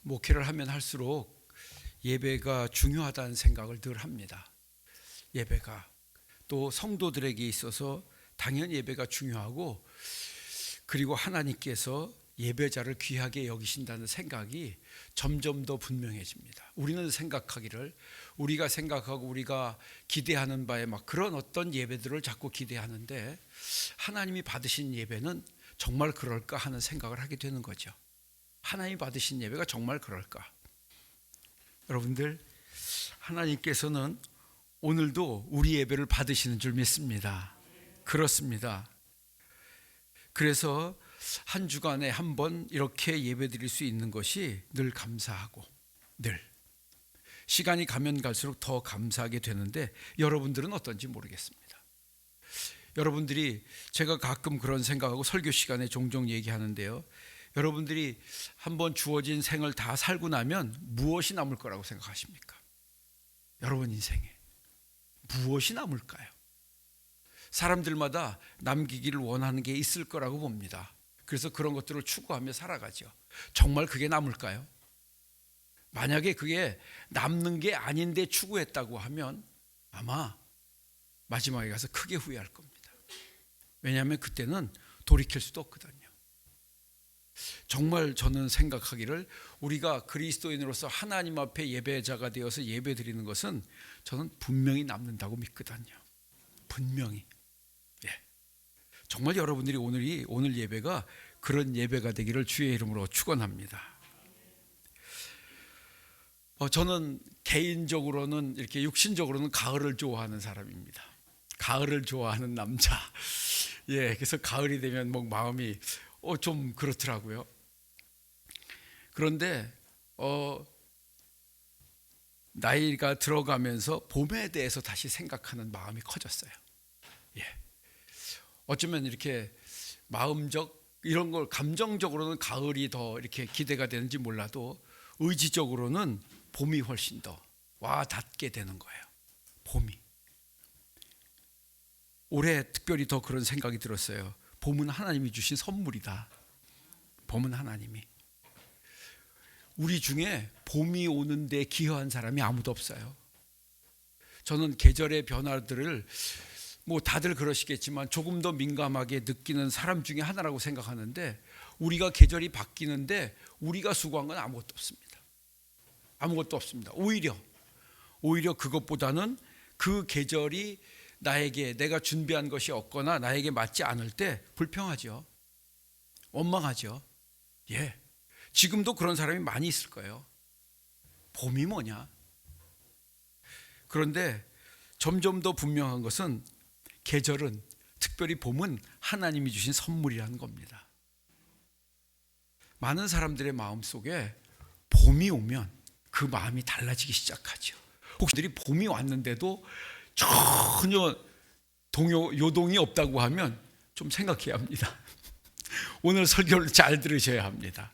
목회를 하면 할수록 예배가 중요하다는 생각을 늘 합니다. 예배가 또 성도들에게 있어서 당연히 예배가 중요하고, 그리고 하나님께서 예배자를 귀하게 여기신다는 생각이 점점 더 분명해집니다. 우리는 생각하기를, 우리가 생각하고 우리가 기대하는 바에 막 그런 어떤 예배들을 자꾸 기대하는데, 하나님이 받으신 예배는 정말 그럴까 하는 생각을 하게 되는 거죠. 하나님이 받으신 예배가 정말 그럴까? 여러분들, 하나님께서는 오늘도 우리 예배를 받으시는 줄 믿습니다. 그렇습니다. 그래서 한 주간에 한 번 이렇게 예배 드릴 수 있는 것이 늘 감사하고, 늘 시간이 가면 갈수록 더 감사하게 되는데, 여러분들은 어떤지 모르겠습니다. 여러분들이, 제가 가끔 그런 생각하고 설교 시간에 종종 얘기하는데요, 여러분들이 한번 주어진 생을 다 살고 나면 무엇이 남을 거라고 생각하십니까? 여러분 인생에 무엇이 남을까요? 사람들마다 남기기를 원하는 게 있을 거라고 봅니다. 그래서 그런 것들을 추구하며 살아가죠. 정말 그게 남을까요? 만약에 그게 남는 게 아닌데 추구했다고 하면 아마 마지막에 가서 크게 후회할 겁니다. 왜냐하면 그때는 돌이킬 수도 없거든요. 정말 저는 생각하기를, 우리가 그리스도인으로서 하나님 앞에 예배자가 되어서 예배 드리는 것은 저는 분명히 남는다고 믿거든요. 분명히. 정말 여러분들이 오늘 예배가 그런 예배가 되기를 주의 이름으로 축원합니다. 저는 개인적으로는, 이렇게 육신적으로는 가을을 좋아하는 사람입니다. 가을을 좋아하는 남자. 그래서 가을이 되면 뭐 마음이 좀 그렇더라고요. 그런데 나이가 들어가면서 봄에 대해서 다시 생각하는 마음이 커졌어요. 어쩌면 이렇게 마음적 이런 걸, 감정적으로는 가을이 더 이렇게 기대가 되는지 몰라도 의지적으로는 봄이 훨씬 더 와 닿게 되는 거예요. 봄이. 올해 특별히 더 그런 생각이 들었어요. 봄은 하나님이 주신 선물이다. 봄은 하나님이. 우리 중에 봄이 오는데 기여한 사람이 아무도 없어요. 저는 계절의 변화들을 뭐 다들 그러시겠지만 조금 더 민감하게 느끼는 사람 중에 하나라고 생각하는데, 우리가 계절이 바뀌는데 우리가 수고한 건 아무것도 없습니다. 아무것도 없습니다. 오히려 그것보다는 그 계절이 나에게, 내가 준비한 것이 없거나 나에게 맞지 않을 때 불평하죠. 원망하죠. 지금도 그런 사람이 많이 있을 거예요. 봄이 뭐냐? 그런데 점점 더 분명한 것은, 계절은, 특별히 봄은 하나님이 주신 선물이라는 겁니다. 많은 사람들의 마음속에 봄이 오면 그 마음이 달라지기 시작하죠. 혹시 봄이 왔는데도 전혀 요동이 없다고 하면 좀 생각해야 합니다. 오늘 설교를 잘 들으셔야 합니다.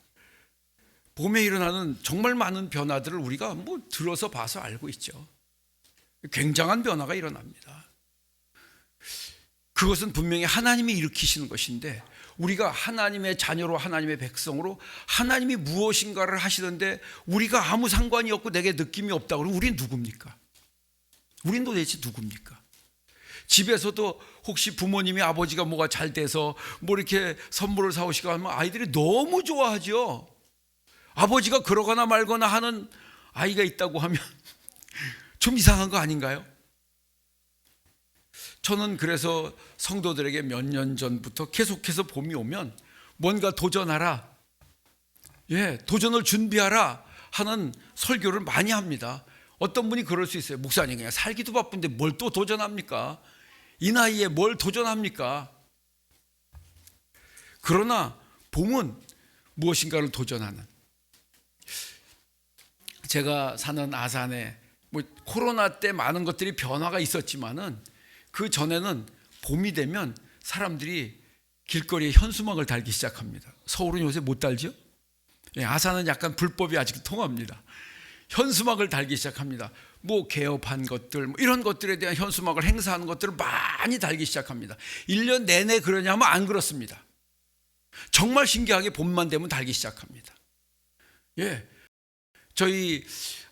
봄에 일어나는 정말 많은 변화들을 우리가 뭐 들어서 봐서 알고 있죠. 굉장한 변화가 일어납니다. 그것은 분명히 하나님이 일으키시는 것인데, 우리가 하나님의 자녀로, 하나님의 백성으로 하나님이 무엇인가를 하시는데 우리가 아무 상관이 없고 내게 느낌이 없다 그러면 우린 누굽니까? 우린 도대체 누굽니까? 집에서도 혹시 부모님이, 아버지가 뭐가 잘 돼서 뭐 이렇게 선물을 사오시고 하면 아이들이 너무 좋아하죠. 아버지가 그러거나 말거나 하는 아이가 있다고 하면 좀 이상한 거 아닌가요? 저는 그래서 성도들에게 몇 년 전부터 계속해서 봄이 오면 뭔가 도전하라, 도전을 준비하라 하는 설교를 많이 합니다. 어떤 분이 그럴 수 있어요. 목사님, 그냥 살기도 바쁜데 뭘 또 도전합니까? 이 나이에 뭘 도전합니까? 그러나 봄은 무엇인가를 도전하는, 제가 사는 아산에 뭐 코로나 때 많은 것들이 변화가 있었지만은, 그 전에는 봄이 되면 사람들이 길거리에 현수막을 달기 시작합니다. 서울은 요새 못 달죠? 아산은 약간 불법이 아직 통합니다. 현수막을 달기 시작합니다. 뭐 개업한 것들, 뭐 이런 것들에 대한 현수막을 행사하는 것들을 많이 달기 시작합니다. 1년 내내 그러냐면 안 그렇습니다. 정말 신기하게 봄만 되면 달기 시작합니다. 저희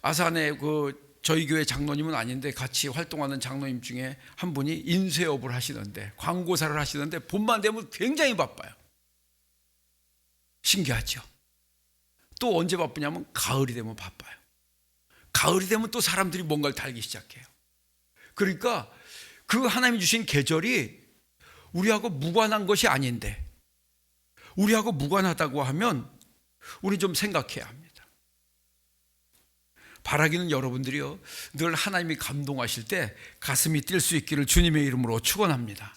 아산에 저희 교회 장로님은 아닌데 같이 활동하는 장로님 중에 한 분이 인쇄업을 하시는데, 광고사를 하시는데 봄만 되면 굉장히 바빠요. 신기하죠? 또 언제 바쁘냐면 가을이 되면 바빠요. 가을이 되면 또 사람들이 뭔가를 달기 시작해요. 그러니까 그 하나님이 주신 계절이 우리하고 무관한 것이 아닌데, 우리하고 무관하다고 하면 우리 좀 생각해야 합니다. 바라기는 여러분들이요, 늘 하나님이 감동하실 때 가슴이 뛸 수 있기를 주님의 이름으로 축원합니다.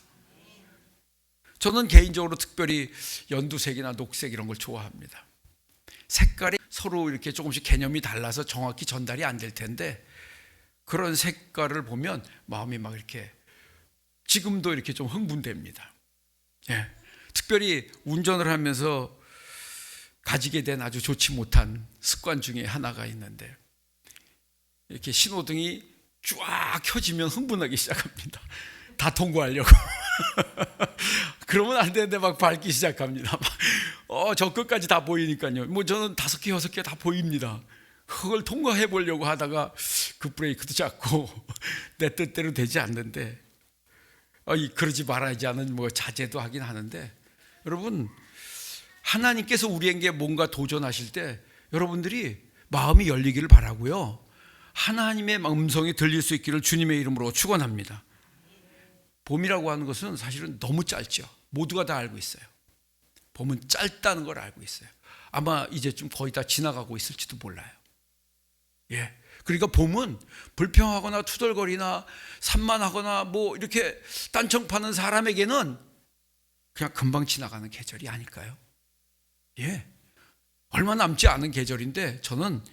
저는 개인적으로 특별히 연두색이나 녹색 이런 걸 좋아합니다. 색깔이 서로 이렇게 조금씩 개념이 달라서 정확히 전달이 안 될 텐데, 그런 색깔을 보면 마음이 막 이렇게, 지금도 이렇게 좀 흥분됩니다. 예. 특별히 운전을 하면서 가지게 된 아주 좋지 못한 습관 중에 하나가 있는데, 이렇게 신호등이 쫙 켜지면 흥분하기 시작합니다. 다 통과하려고. 그러면 안 되는데 막 밟기 시작합니다. 저 끝까지 다 보이니까요. 뭐 저는 5개, 6개 다 보입니다. 그걸 통과해 보려고 하다가 그 브레이크도 잡고 내 뜻대로 되지 않는데, 그러지 말아야지 하는 뭐 자제도 하긴 하는데, 여러분, 하나님께서 우리에게 뭔가 도전하실 때 여러분들이 마음이 열리기를 바라고요, 하나님의 음성이 들릴 수 있기를 주님의 이름으로 축원합니다. 봄이라고 하는 것은 사실은 너무 짧죠. 모두가 다 알고 있어요. 봄은 짧다는 걸 알고 있어요. 아마 이제쯤 거의 다 지나가고 있을지도 몰라요. 예. 그러니까 봄은 불평하거나 투덜거리나 산만하거나 뭐 이렇게 딴청 파는 사람에게는 그냥 금방 지나가는 계절이 아닐까요? 예. 얼마 남지 않은 계절인데, 저는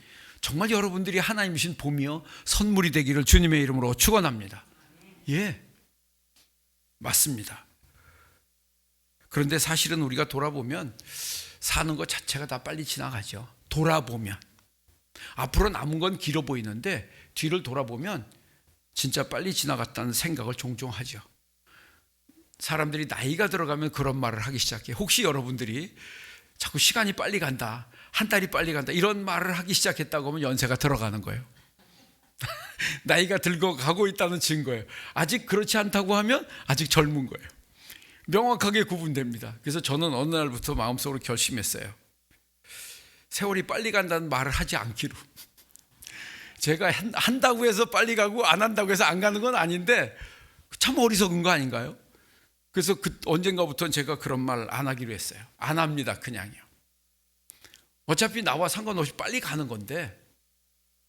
정말 여러분들이 하나님이신 봄이요, 선물이 되기를 주님의 이름으로 축원합니다. 예. 맞습니다. 그런데 사실은 우리가 돌아보면 사는 것 자체가 다 빨리 지나가죠. 돌아보면 앞으로 남은 건 길어 보이는데 뒤를 돌아보면 진짜 빨리 지나갔다는 생각을 종종 하죠. 사람들이 나이가 들어가면 그런 말을 하기 시작해요. 혹시 여러분들이 자꾸 시간이 빨리 간다, 한 달이 빨리 간다 이런 말을 하기 시작했다고 하면 연세가 들어가는 거예요. 나이가 들고 가고 있다는 증거예요. 아직 그렇지 않다고 하면 아직 젊은 거예요. 명확하게 구분됩니다. 그래서 저는 어느 날부터 마음속으로 결심했어요. 세월이 빨리 간다는 말을 하지 않기로. 제가 한다고 해서 빨리 가고 안 한다고 해서 안 가는 건 아닌데 참 어리석은 거 아닌가요? 그래서 언젠가부터는 제가 그런 말 안 하기로 했어요. 안 합니다. 그냥요. 어차피 나와 상관없이 빨리 가는 건데,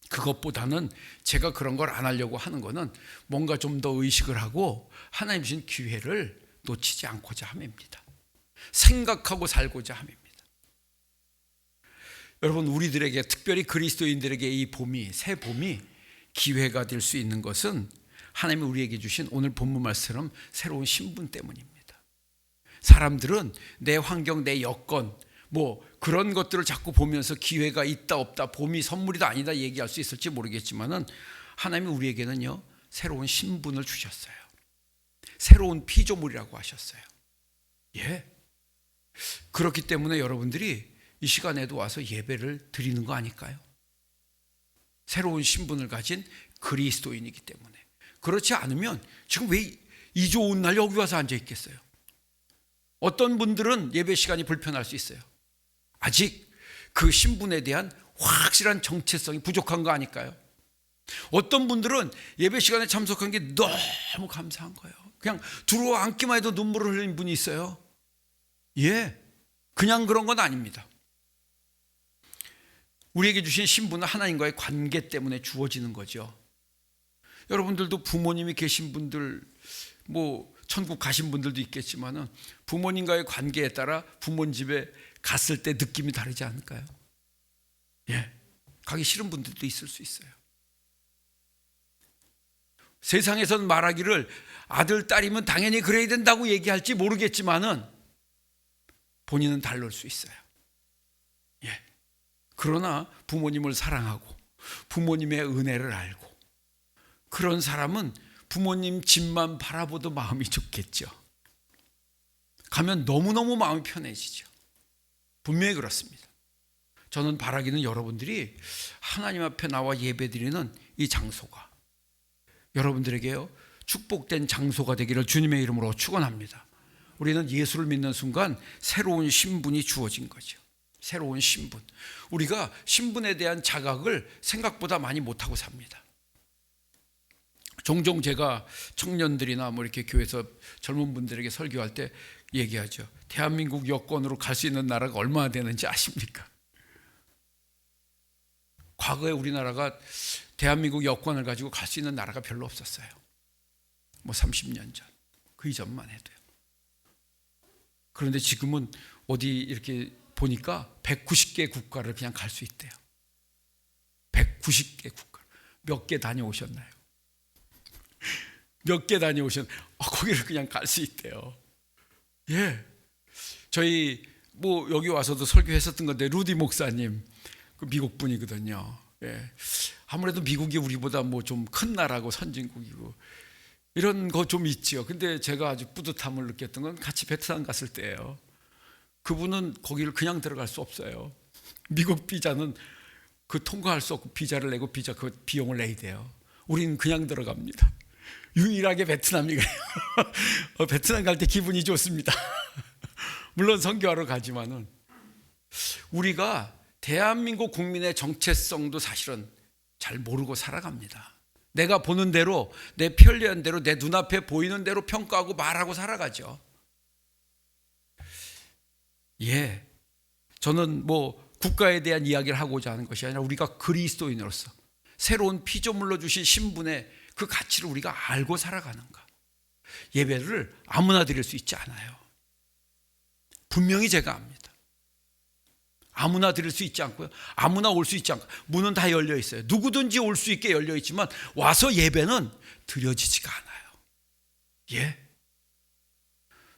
그것보다는 제가 그런 걸 안 하려고 하는 거는 뭔가 좀 더 의식을 하고 하나님 주신 기회를 놓치지 않고자 함입니다. 생각하고 살고자 함입니다. 여러분, 우리들에게, 특별히 그리스도인들에게 이 봄이, 새 봄이 기회가 될 수 있는 것은 하나님이 우리에게 주신 오늘 본문 말씀처럼 새로운 신분 때문입니다. 사람들은 내 환경, 내 여건, 뭐 그런 것들을 자꾸 보면서 기회가 있다 없다, 봄이 선물이다 아니다 얘기할 수 있을지 모르겠지만은, 하나님이 우리에게는요, 새로운 신분을 주셨어요. 새로운 피조물이라고 하셨어요. 예. 그렇기 때문에 여러분들이 이 시간에도 와서 예배를 드리는 거 아닐까요? 새로운 신분을 가진 그리스도인이기 때문에. 그렇지 않으면 지금 왜 이 좋은 날 여기 와서 앉아 있겠어요? 어떤 분들은 예배 시간이 불편할 수 있어요. 아직 그 신분에 대한 확실한 정체성이 부족한 거 아닐까요? 어떤 분들은 예배 시간에 참석한 게 너무 감사한 거예요. 그냥 들어와 앉기만 해도 눈물을 흘리는 분이 있어요. 예, 그냥 그런 건 아닙니다. 우리에게 주신 신분은 하나님과의 관계 때문에 주어지는 거죠. 여러분들도 부모님이 계신 분들, 뭐 천국 가신 분들도 있겠지만은 부모님과의 관계에 따라 부모님 집에 갔을 때 느낌이 다르지 않을까요? 예, 가기 싫은 분들도 있을 수 있어요. 세상에서는 말하기를 아들, 딸이면 당연히 그래야 된다고 얘기할지 모르겠지만은 본인은 다를 수 있어요. 예. 그러나 부모님을 사랑하고 부모님의 은혜를 알고 그런 사람은 부모님 집만 바라보도 마음이 좋겠죠. 가면 너무너무 마음이 편해지죠. 분명히 그렇습니다. 저는 바라기는 여러분들이 하나님 앞에 나와 예배드리는 이 장소가 여러분들에게요 축복된 장소가 되기를 주님의 이름으로 축원합니다. 우리는 예수를 믿는 순간 새로운 신분이 주어진 거죠. 새로운 신분. 우리가 신분에 대한 자각을 생각보다 많이 못하고 삽니다. 종종 제가 청년들이나 뭐 이렇게 교회에서 젊은 분들에게 설교할 때 얘기하죠. 대한민국 여권으로 갈 수 있는 나라가 얼마나 되는지 아십니까? 과거에 우리나라가 대한민국 여권을 가지고 갈 수 있는 나라가 별로 없었어요. 뭐 30년 전, 그 이전만 해도요. 그런데 지금은 어디 이렇게 보니까 190개 국가를 그냥 갈 수 있대요. 190개 국가. 몇 개 다녀오셨나요? 몇 개 다녀오셨나요? 거기를 그냥 갈 수 있대요. 예. 저희 뭐 여기 와서도 설교했었던 건데 루디 목사님 그 미국 분이거든요. 예. 아무래도 미국이 우리보다 뭐 좀 큰 나라고 선진국이고 이런 거 좀 있지요. 근데 제가 아주 뿌듯함을 느꼈던 건 같이 베트남 갔을 때예요. 그분은 거기를 그냥 들어갈 수 없어요. 미국 비자는 그 통과할 수 없고 비자를 내고 비자 그 비용을 내야 돼요. 우리는 그냥 들어갑니다. 유일하게 베트남이 그래요. 베트남 갈 때 기분이 좋습니다. 물론 선교하러 가지만은 우리가 대한민국 국민의 정체성도 사실은 잘 모르고 살아갑니다. 내가 보는 대로 내 편리한 대로 내 눈앞에 보이는 대로 평가하고 말하고 살아가죠. 예, 저는 뭐 국가에 대한 이야기를 하고자 하는 것이 아니라 우리가 그리스도인으로서 새로운 피조물로 주신 신분의 그 가치를 우리가 알고 살아가는가. 예배를 아무나 드릴 수 있지 않아요. 분명히 제가 압니다. 아무나 드릴 수 있지 않고요. 아무나 올 수 있지 않고 문은 다 열려 있어요. 누구든지 올 수 있게 열려 있지만 와서 예배는 드려지지가 않아요. 예.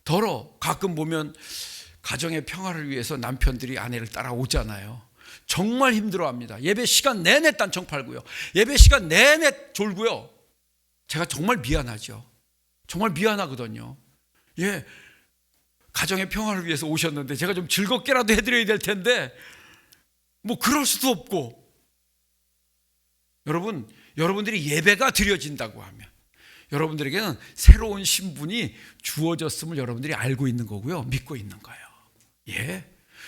더러 가끔 보면 가정의 평화를 위해서 남편들이 아내를 따라오잖아요. 정말 힘들어합니다. 예배 시간 내내 딴청 팔고요. 예배 시간 내내 졸고요. 제가 정말 미안하죠. 정말 미안하거든요. 예. 가정의 평화를 위해서 오셨는데 제가 좀 즐겁게라도 해드려야 될 텐데 뭐 그럴 수도 없고. 여러분들이 예배가 드려진다고 하면 여러분들에게는 새로운 신분이 주어졌음을 여러분들이 알고 있는 거고요. 믿고 있는 거예요. 예,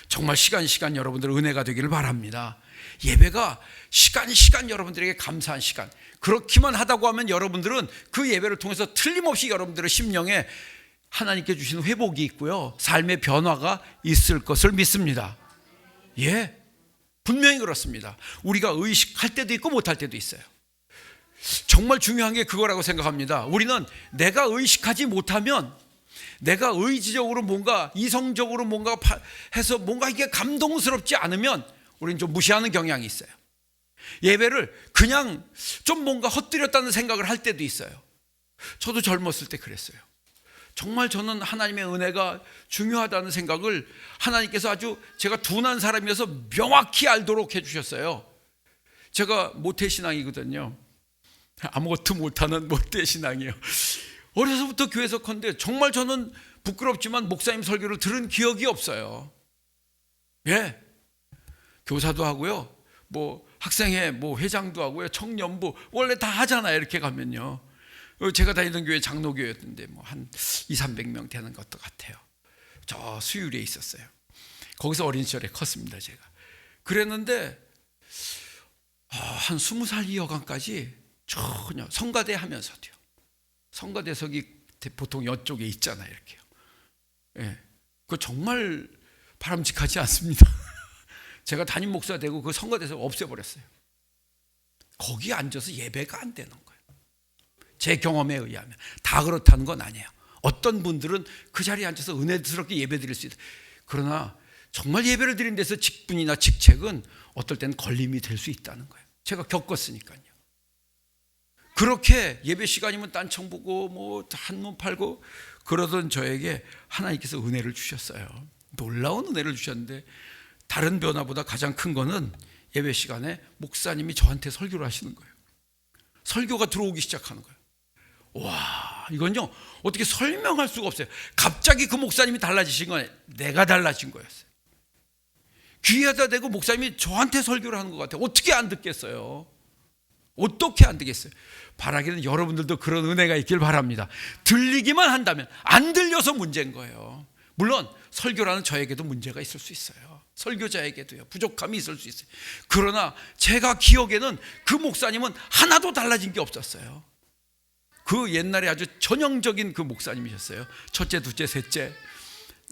정말 시간 여러분들 은혜가 되기를 바랍니다. 예배가 시간 여러분들에게 감사한 시간. 그렇기만 하다고 하면 여러분들은 그 예배를 통해서 틀림없이 여러분들의 심령에 하나님께 주신 회복이 있고요. 삶의 변화가 있을 것을 믿습니다. 예, 분명히 그렇습니다. 우리가 의식할 때도 있고 못할 때도 있어요. 정말 중요한 게 그거라고 생각합니다. 우리는 내가 의식하지 못하면 내가 의지적으로 뭔가 이성적으로 뭔가 해서 뭔가 이게 감동스럽지 않으면 우리는 좀 무시하는 경향이 있어요. 예배를 그냥 좀 뭔가 헛들였다는 생각을 할 때도 있어요. 저도 젊었을 때 그랬어요. 정말 저는 하나님의 은혜가 중요하다는 생각을 하나님께서 아주 제가 둔한 사람이어서 명확히 알도록 해주셨어요. 제가 모태신앙이거든요. 아무것도 못하는 모태신앙이에요. 어려서부터 교회에서 컨데 정말 저는 부끄럽지만 목사님 설교를 들은 기억이 없어요. 예, 교사도 하고요, 뭐 학생회 뭐 회장도 하고요, 청년부 원래 다 하잖아요. 이렇게 가면요. 제가 다니던 교회 장로교회였는데 뭐 한 200~300명 되는 것도 같아요. 저 수유리에 있었어요. 거기서 어린 시절에 컸습니다. 제가 그랬는데 한 20살 이어간까지 전혀 성가대 하면서도요. 성가대석이 보통 이쪽에 있잖아요. 이렇게요. 예, 그거 정말 바람직하지 않습니다. 제가 담임 목사 되고 그 성가대석 없애버렸어요. 거기 앉아서 예배가 안 되는 거예요. 제 경험에 의하면 다 그렇다는 건 아니에요. 어떤 분들은 그 자리에 앉아서 은혜스럽게 예배 드릴 수 있어요. 그러나 정말 예배를 드린 데서 직분이나 직책은 어떨 때는 걸림이 될 수 있다는 거예요. 제가 겪었으니까요. 그렇게 예배 시간이면 딴청 보고 뭐 한몸 팔고 그러던 저에게 하나님께서 은혜를 주셨어요. 놀라운 은혜를 주셨는데 다른 변화보다 가장 큰 거는 예배 시간에 목사님이 저한테 설교를 하시는 거예요. 설교가 들어오기 시작하는 거예요. 와, 이건요 어떻게 설명할 수가 없어요. 갑자기 그 목사님이 달라지신 건 내가 달라진 거였어요. 귀에다 대고 목사님이 저한테 설교를 하는 것 같아요. 어떻게 안 듣겠어요? 어떻게 안 되겠어요? 바라기는 여러분들도 그런 은혜가 있길 바랍니다. 들리기만 한다면, 안 들려서 문제인 거예요. 물론 설교라는 저에게도 문제가 있을 수 있어요. 설교자에게도요, 부족함이 있을 수 있어요. 그러나 제가 기억에는 그 목사님은 하나도 달라진 게 없었어요. 그 옛날에 아주 전형적인 그 목사님이셨어요. 첫째, 둘째, 셋째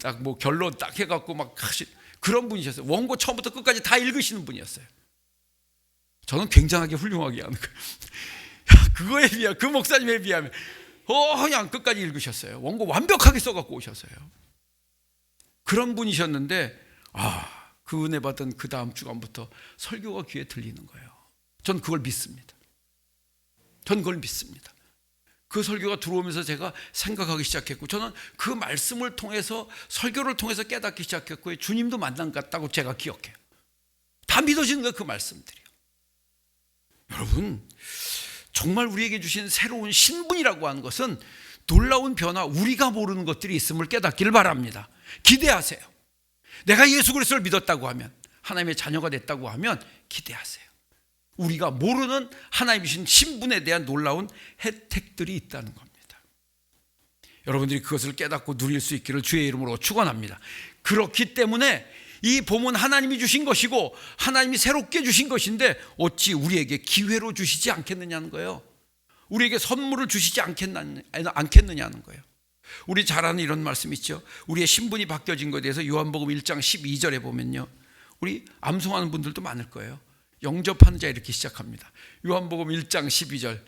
딱 뭐 결론 딱 해갖고 막 하신 그런 분이셨어요. 원고 처음부터 끝까지 다 읽으시는 분이었어요. 저는 굉장하게 훌륭하게 하는 거예요. 그거에 비하면, 그 목사님에 비하면 그냥 끝까지 읽으셨어요. 원고 완벽하게 써갖고 오셨어요. 그런 분이셨는데 그 은혜 받은 그 다음 주간부터 설교가 귀에 들리는 거예요. 전 그걸 믿습니다. 전 그걸 믿습니다. 그 설교가 들어오면서 제가 생각하기 시작했고, 저는 그 말씀을 통해서, 설교를 통해서 깨닫기 시작했고, 주님도 만난 것 같다고 제가 기억해요. 다 믿어지는 거예요, 그 말씀들이. 여러분, 정말 우리에게 주신 새로운 신분이라고 하는 것은 놀라운 변화, 우리가 모르는 것들이 있음을 깨닫기를 바랍니다. 기대하세요. 내가 예수 그리스도를 믿었다고 하면, 하나님의 자녀가 됐다고 하면 기대하세요. 우리가 모르는 하나님이 주신 신분에 대한 놀라운 혜택들이 있다는 겁니다. 여러분들이 그것을 깨닫고 누릴 수 있기를 주의 이름으로 축원합니다. 그렇기 때문에 이 봄은 하나님이 주신 것이고 하나님이 새롭게 주신 것인데 어찌 우리에게 기회로 주시지 않겠느냐는 거예요. 우리에게 선물을 주시지 않겠느냐는 거예요. 우리 잘 아는 이런 말씀 있죠. 우리의 신분이 바뀌어진 것에 대해서 요한복음 1장 12절에 보면요, 우리 암송하는 분들도 많을 거예요. 영접하는 자 이렇게 시작합니다. 요한복음 1장 12절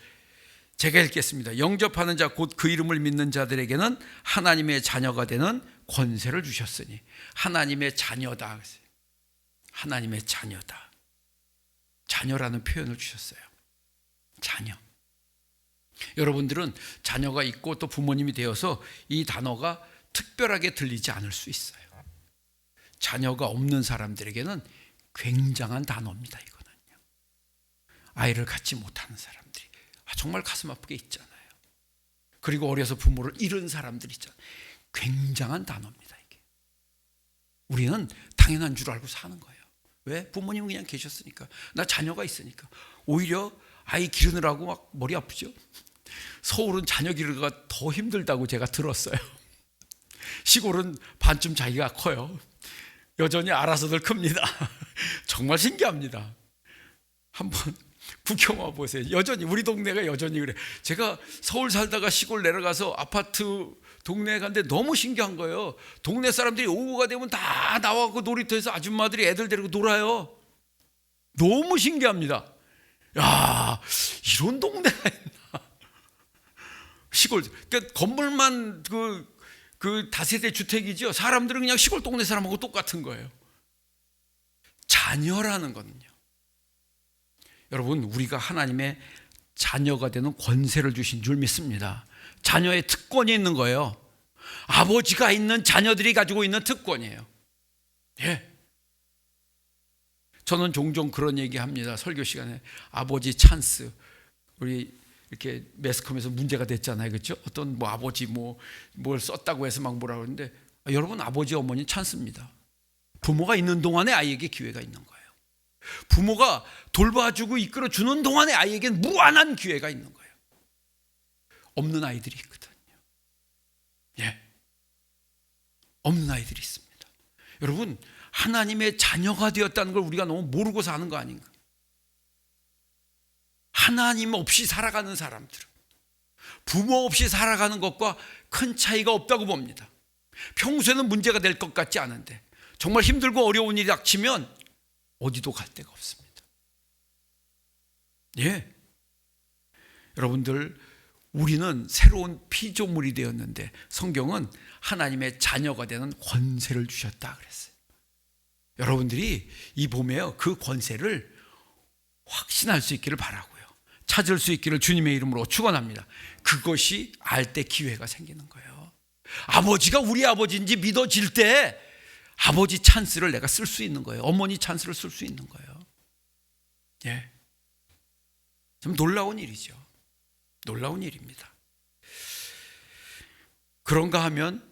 제가 읽겠습니다. 영접하는 자 곧 그 이름을 믿는 자들에게는 하나님의 자녀가 되는 권세를 주셨으니. 하나님의 자녀다. 하나님의 자녀다. 자녀라는 표현을 주셨어요. 자녀. 여러분들은 자녀가 있고 또 부모님이 되어서 이 단어가 특별하게 들리지 않을 수 있어요. 자녀가 없는 사람들에게는 굉장한 단어입니다. 이거는요. 아이를 갖지 못하는 사람들이 정말 가슴 아프게 있잖아요. 그리고 어려서 부모를 잃은 사람들 있잖아요. 굉장한 단어입니다. 이게. 우리는 당연한 줄 알고 사는 거예요. 왜? 부모님은 그냥 계셨으니까. 나 자녀가 있으니까. 오히려 아이 기르느라고 막 머리 아프죠. 서울은 자녀 기르기가 더 힘들다고 제가 들었어요. 시골은 반쯤 자기가 커요. 여전히 알아서들 큽니다. 정말 신기합니다. 한번 구경 와 보세요. 여전히 우리 동네가 여전히 그래. 제가 서울 살다가 시골 내려가서 아파트 동네에 갔는데 너무 신기한 거예요. 동네 사람들이 오후가 되면 다 나와서 놀이터에서 아줌마들이 애들 데리고 놀아요. 너무 신기합니다. 야, 이런 동네가 있나. 시골, 그러니까 건물만 그 다세대 주택이죠. 사람들은 그냥 시골 동네 사람하고 똑같은 거예요. 자녀라는 거는요, 여러분, 우리가 하나님의 자녀가 되는 권세를 주신 줄 믿습니다. 자녀의 특권이 있는 거예요. 아버지가 있는 자녀들이 가지고 있는 특권이에요. 예. 저는 종종 그런 얘기 합니다. 설교 시간에 아버지 찬스. 우리 이렇게 매스컴에서 문제가 됐잖아요. 그렇죠? 어떤 뭐 아버지 뭘 썼다고 해서 막 뭐라 그러는데, 여러분, 아버지 어머니 찬스입니다. 부모가 있는 동안에 아이에게 기회가 있는 거예요. 부모가 돌봐주고 이끌어주는 동안에 아이에겐 무한한 기회가 있는 거예요. 없는 아이들이 있거든요. 예. 없는 아이들이 있습니다. 여러분, 하나님의 자녀가 되었다는 걸 우리가 너무 모르고 사는 거 아닌가? 하나님 없이 살아가는 사람들은 부모 없이 살아가는 것과 큰 차이가 없다고 봅니다. 평소에는 문제가 될 것 같지 않은데 정말 힘들고 어려운 일이 닥치면 어디도 갈 데가 없습니다. 예. 여러분들, 우리는 새로운 피조물이 되었는데 성경은 하나님의 자녀가 되는 권세를 주셨다 그랬어요. 여러분들이 이 봄에요, 그 권세를 확신할 수 있기를 바라고요. 찾을 수 있기를 주님의 이름으로 축원합니다. 그것이 알 때 기회가 생기는 거예요. 아버지가 우리 아버지인지 믿어질 때 아버지 찬스를 내가 쓸 수 있는 거예요. 어머니 찬스를 쓸 수 있는 거예요. 예. 좀 놀라운 일이죠. 놀라운 일입니다. 그런가 하면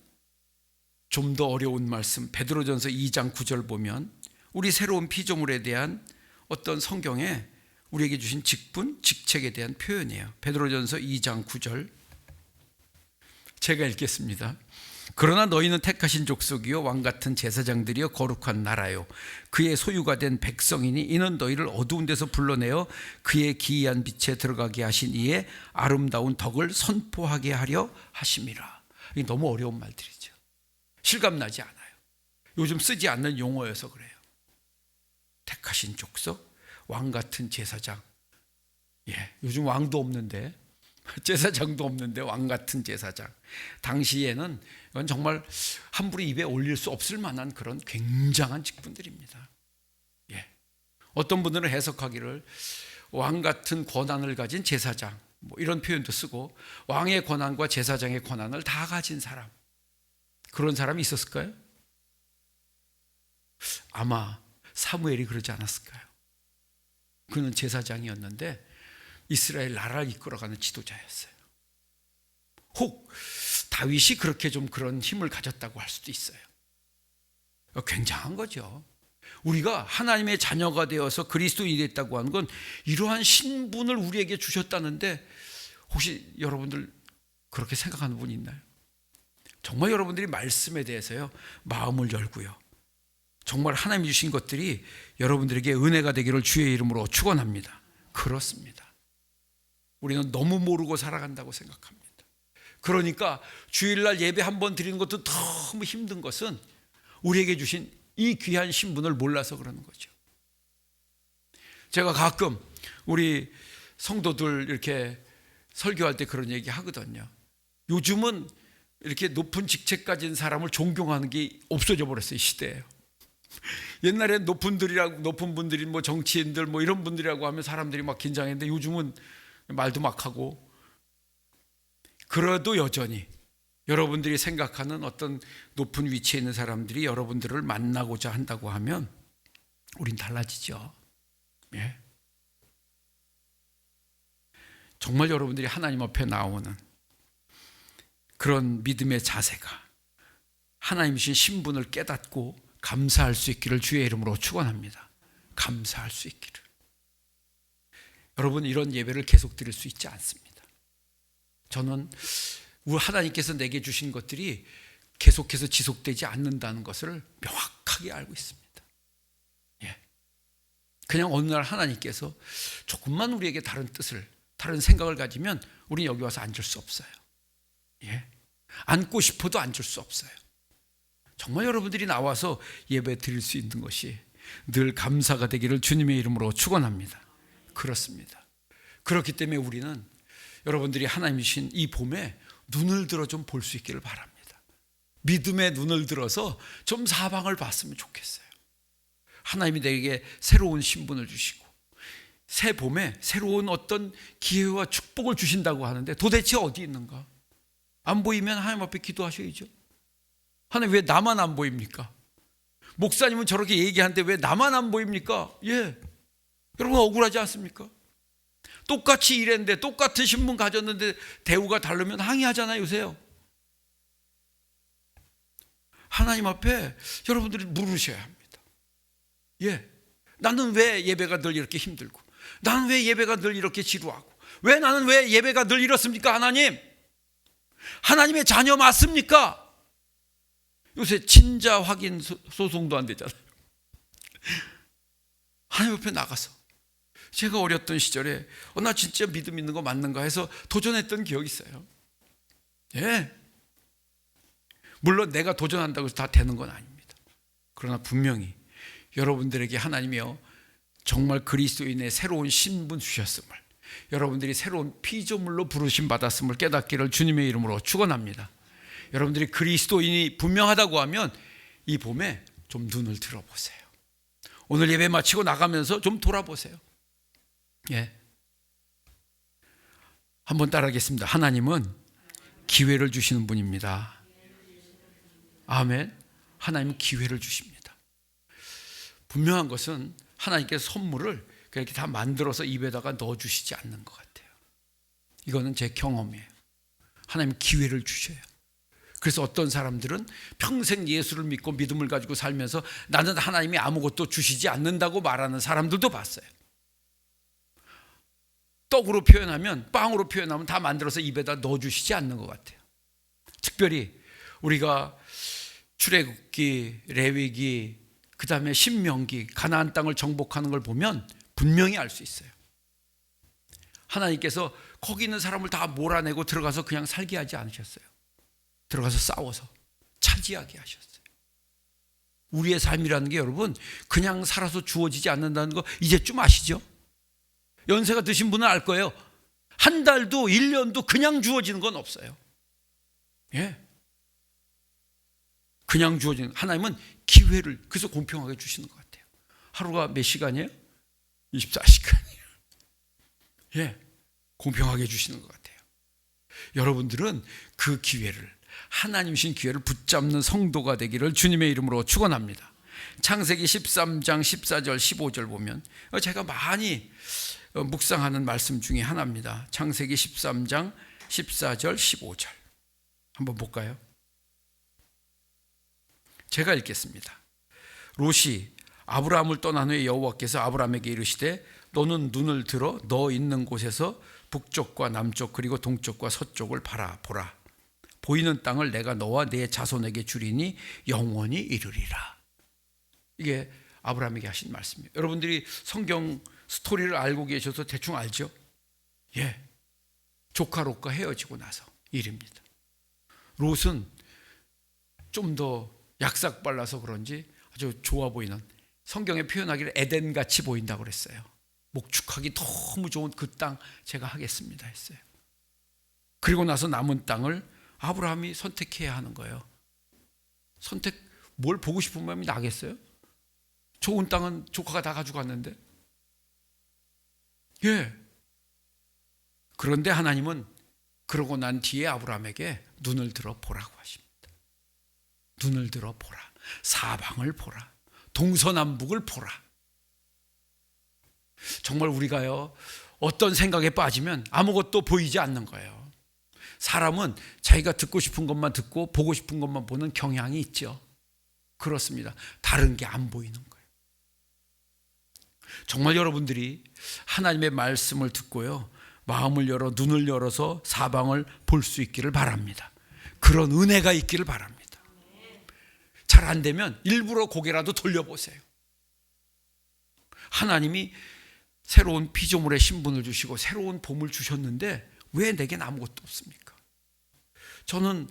좀 더 어려운 말씀, 베드로전서 2장 9절 보면 우리 새로운 피조물에 대한 어떤 성경에 우리에게 주신 직분, 직책에 대한 표현이에요. 베드로전서 2장 9절 제가 읽겠습니다. 그러나 너희는 택하신 족속이요 왕같은 제사장들이요 거룩한 나라요 그의 소유가 된 백성이니 이는 너희를 어두운 데서 불러내어 그의 기이한 빛에 들어가게 하신 이의 아름다운 덕을 선포하게 하려 하심이라. 이게 너무 어려운 말들이죠. 실감나지 않아요. 요즘 쓰지 않는 용어여서 그래요. 택하신 족속, 왕같은 제사장. 요즘 왕도 없는데, 제사장도 없는데 왕같은 제사장. 당시에는 이건 정말 함부로 입에 올릴 수 없을 만한 그런 굉장한 직분들입니다. 어떤 분들은 해석하기를 왕같은 권한을 가진 제사장, 뭐 이런 표현도 쓰고 왕의 권한과 제사장의 권한을 다 가진 사람, 그런 사람이 있었을까요? 아마 사무엘이 그러지 않았을까요? 그는 제사장이었는데 이스라엘 나라를 이끌어가는 지도자였어요. 혹 다윗이 그렇게 좀 그런 힘을 가졌다고 할 수도 있어요. 굉장한 거죠. 우리가 하나님의 자녀가 되어서 그리스도인이 됐다고 하는 건 이러한 신분을 우리에게 주셨다는데, 혹시 여러분들 그렇게 생각하는 분이 있나요? 정말 여러분들이 말씀에 대해서요 마음을 열고요, 정말 하나님이 주신 것들이 여러분들에게 은혜가 되기를 주의 이름으로 축원합니다. 그렇습니다. 우리는 너무 모르고 살아간다고 생각합니다. 그러니까 주일날 예배 한번 드리는 것도 너무 힘든 것은 우리에게 주신 이 귀한 신분을 몰라서 그러는 거죠. 제가 가끔 우리 성도들 이렇게 설교할 때 그런 얘기 하거든요. 요즘은 이렇게 높은 직책 가진 사람을 존경하는 게 없어져 버렸어요, 시대예요. 옛날엔 높은 분들이 뭐 정치인들 뭐 이런 분들이라고 하면 사람들이 막 긴장했는데 요즘은 말도 막 하고. 그래도 여전히 여러분들이 생각하는 어떤 높은 위치에 있는 사람들이 여러분들을 만나고자 한다고 하면 우린 달라지죠. 정말 여러분들이 하나님 앞에 나오는 그런 믿음의 자세가 하나님 주신 신분을 깨닫고 감사할 수 있기를 주의 이름으로 축원합니다. 감사할 수 있기를. 여러분, 이런 예배를 계속 드릴 수 있지 않습니다. 저는 우리 하나님께서 내게 주신 것들이 계속해서 지속되지 않는다는 것을 명확하게 알고 있습니다. 그냥 어느 날 하나님께서 조금만 우리에게 다른 뜻을, 다른 생각을 가지면 우리는 여기 와서 앉을 수 없어요. 앉고 싶어도 앉을 수 없어요. 정말 여러분들이 나와서 예배 드릴 수 있는 것이 늘 감사가 되기를 주님의 이름으로 축원합니다. 그렇습니다. 그렇기 때문에 우리는 여러분들이 하나님이 주신 이 봄에 눈을 들어 좀 볼 수 있기를 바랍니다. 믿음의 눈을 들어서 좀 사방을 봤으면 좋겠어요. 하나님이 내게 새로운 신분을 주시고 새 봄에 새로운 어떤 기회와 축복을 주신다고 하는데 도대체 어디 있는가? 안 보이면 하나님 앞에 기도하셔야죠. 하나님, 왜 나만 안 보입니까? 목사님은 저렇게 얘기하는데 왜 나만 안 보입니까? 여러분 억울하지 않습니까? 똑같이 일했는데 똑같은 신분 가졌는데 대우가 다르면 항의하잖아요, 요새요. 하나님 앞에 여러분들이 물으셔야 합니다. 나는 왜 예배가 늘 이렇게 힘들고, 나는 왜 예배가 늘 이렇게 지루하고, 나는 왜 예배가 늘 이렇습니까? 하나님, 하나님의 자녀 맞습니까? 요새 친자 확인 소송도 안 되잖아요. 하나님 앞에 나가서 제가 어렸던 시절에 나 진짜 믿음 있는 거 맞는가 해서 도전했던 기억이 있어요. 물론 내가 도전한다고 해서 다 되는 건 아닙니다. 그러나 분명히 여러분들에게 하나님이요 정말 그리스도인의 새로운 신분 주셨음을, 여러분들이 새로운 피조물로 부르심 받았음을 깨닫기를 주님의 이름으로 축원합니다. 여러분들이 그리스도인이 분명하다고 하면 이 봄에 좀 눈을 들어보세요. 오늘 예배 마치고 나가면서 좀 돌아보세요. 한번 따라하겠습니다. 하나님은 기회를 주시는 분입니다. 아멘. 하나님은 기회를 주십니다. 분명한 것은 하나님께서 선물을 그렇게 다 만들어서 입에다가 넣어주시지 않는 것 같아요. 이거는 제 경험이에요. 하나님 기회를 주셔요. 그래서 어떤 사람들은 평생 예수를 믿고 믿음을 가지고 살면서 나는 하나님이 아무것도 주시지 않는다고 말하는 사람들도 봤어요. 떡으로 표현하면, 빵으로 표현하면 다 만들어서 입에다 넣어주시지 않는 것 같아요. 특별히 우리가 출애굽기, 레위기, 그 다음에 신명기, 가나안 땅을 정복하는 걸 보면 분명히 알 수 있어요. 하나님께서 거기 있는 사람을 다 몰아내고 들어가서 그냥 살게 하지 않으셨어요. 들어가서 싸워서 차지하게 하셨어요. 우리의 삶이라는 게 여러분 그냥 살아서 주어지지 않는다는 거 이제쯤 아시죠? 연세가 드신 분은 알 거예요. 한 달도 1년도 그냥 주어지는 건 없어요. 예. 그냥 주어지는, 하나님은 기회를 그래서 공평하게 주시는 것 같아요. 하루가 몇 시간이에요? 24시간이에요. 예. 공평하게 주시는 것 같아요. 여러분들은 그 기회를, 하나님 주신 기회를 붙잡는 성도가 되기를 주님의 이름으로 축원합니다. 창세기 13장 14절 15절 보면 제가 많이 묵상하는 말씀 중에 하나입니다. 창세기 13장 14절 15절 한번 볼까요? 제가 읽겠습니다. 롯이 아브라함을 떠난 후에 여호와께서 아브라함에게 이르시되 너는 눈을 들어 너 있는 곳에서 북쪽과 남쪽 그리고 동쪽과 서쪽을 보라. 보이는 땅을 내가 너와 네 자손에게 주리니 영원히 이르리라. 이게 아브라함에게 하신 말씀이에요. 여러분들이 성경 스토리를 알고 계셔서 대충 알죠? 예. 조카 롯과 헤어지고 나서 일입니다. 롯은 좀 더 약삭발라서 그런지 아주 좋아 보이는, 성경에 표현하기를 에덴같이 보인다고 그랬어요. 목축하기 너무 좋은 그 땅 제가 하겠습니다 했어요. 그리고 나서 남은 땅을 아브라함이 선택해야 하는 거예요. 선택, 뭘 보고 싶은 마음이 나겠어요? 좋은 땅은 조카가 다 가져갔는데. 예. 그런데 하나님은 그러고 난 뒤에 아브라함에게 눈을 들어 보라고 하십니다. 눈을 들어 보라. 사방을 보라. 동서남북을 보라. 정말 우리가요, 어떤 생각에 빠지면 아무것도 보이지 않는 거예요. 사람은 자기가 듣고 싶은 것만 듣고 보고 싶은 것만 보는 경향이 있죠. 그렇습니다. 다른 게 안 보이는 거예요. 정말 여러분들이 하나님의 말씀을 듣고요, 마음을 열어 눈을 열어서 사방을 볼 수 있기를 바랍니다. 그런 은혜가 있기를 바랍니다. 잘 안 되면 일부러 고개라도 돌려보세요. 하나님이 새로운 피조물의 신분을 주시고 새로운 봄을 주셨는데 왜 내겐 아무것도 없습니까? 저는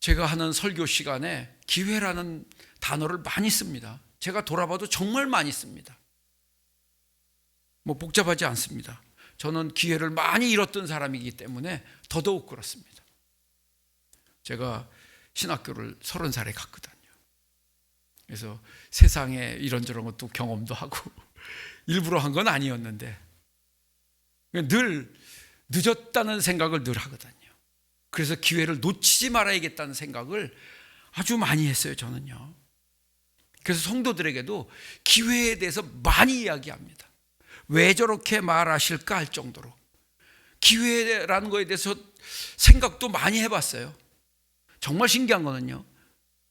제가 하는 설교 시간에 기회라는 단어를 많이 씁니다. 제가 돌아봐도 정말 많이 씁니다. 뭐 복잡하지 않습니다. 저는 기회를 많이 잃었던 사람이기 때문에 더더욱 그렇습니다. 제가 신학교를 30살에 갔거든요. 그래서 세상에 이런저런 것도 경험도 하고 일부러 한 건 아니었는데 늘 늦었다는 생각을 늘 하거든요. 그래서 기회를 놓치지 말아야겠다는 생각을 아주 많이 했어요, 저는요. 그래서 성도들에게도 기회에 대해서 많이 이야기합니다. 왜 저렇게 말하실까 할 정도로 기회라는 거에 대해서 생각도 많이 해봤어요. 정말 신기한 거는요,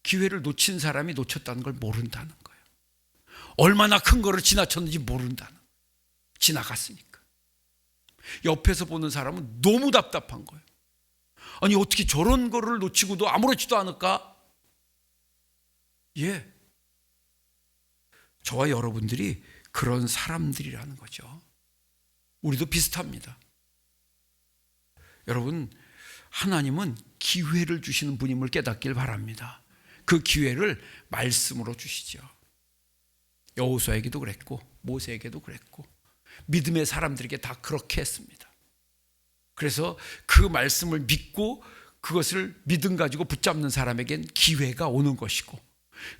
기회를 놓친 사람이 놓쳤다는 걸 모른다는 거예요. 얼마나 큰 거를 지나쳤는지 모른다는 거예요. 지나갔으니까. 옆에서 보는 사람은 너무 답답한 거예요. 아니 어떻게 저런 거를 놓치고도 아무렇지도 않을까? 예, 저와 여러분들이 그런 사람들이라는 거죠. 우리도 비슷합니다. 여러분, 하나님은 기회를 주시는 분임을 깨닫길 바랍니다. 그 기회를 말씀으로 주시죠. 여호수아에게도 그랬고 모세에게도 그랬고 믿음의 사람들에게 다 그렇게 했습니다. 그래서 그 말씀을 믿고 그것을 믿음 가지고 붙잡는 사람에겐 기회가 오는 것이고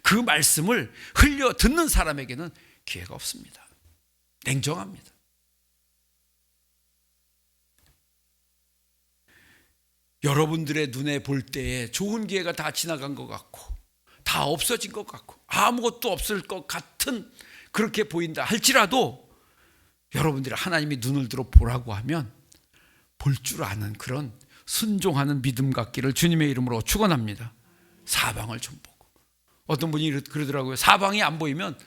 그 말씀을 흘려 듣는 사람에게는 기회가 없습니다. 냉정합니다. 여러분들의 눈에 볼 때에 좋은 기회가 다 지나간 것 같고 다 없어진 것 같고 아무것도 없을 것 같은 그렇게 보인다 할지라도 여러분들이 하나님이 눈을 들어 보라고 하면 볼 줄 아는 그런 순종하는 믿음 갖기를 주님의 이름으로 축원합니다. 사방을 좀 보고. 어떤 분이 그러더라고요. 사방이 안 보이면